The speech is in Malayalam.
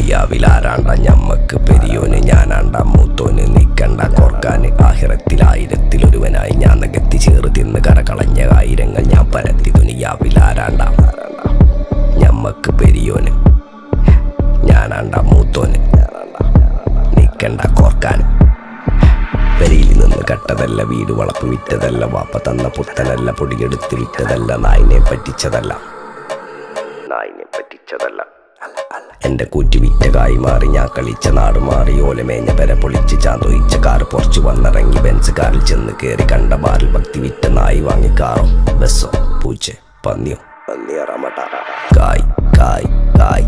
ദുനിയാവിലാരാണ്ട ഞമ്മക്ക് പെരിയോന് ഞാനാണ്ട മൂത്തോന് നിക്കണ്ട കോർക്കാന് ആഹിറത്തിലായിരത്തിലൊരുവനായി ഞാൻ നകത്തി ചേറ് തിന്ന് കരകളഞ്ഞ ആയിരങ്ങൾ ഞാൻ പരത്തി ദുനിയാവിലാരാണ്ട ഞമ്മക്ക് പെരിയോന് ഞാനാണ്ട മൂത്തോന് നിക്കണ്ട കോർക്കാന് പെരിയിൽ നിന്ന് കട്ടതല്ല വീട് വളപ്പ് വിറ്റതല്ല വാപ്പ തന്ന പുത്തനല്ല പൊടിയെടുത്ത് വിറ്റതല്ല നായിനെ പറ്റിച്ചതല്ല എന്റെ കൂറ്റി വിറ്റ കായി മാറി ഞാൻ കളിച്ച നാട് മാറി ഓലമേഞ്ഞ പെര പൊളിച്ച് ചാന്തൊയിച്ച കാറ് പൊറച്ചു വന്നിറങ്ങി ബെൻസ് കാറിൽ ചെന്ന് കയറി കണ്ട ബാറിൽ ഭക്തി വിറ്റ നായി വാങ്ങി കാറോ ബസ്സോ പൂച്ച പന്നിയോ കായ് കായ് കായ്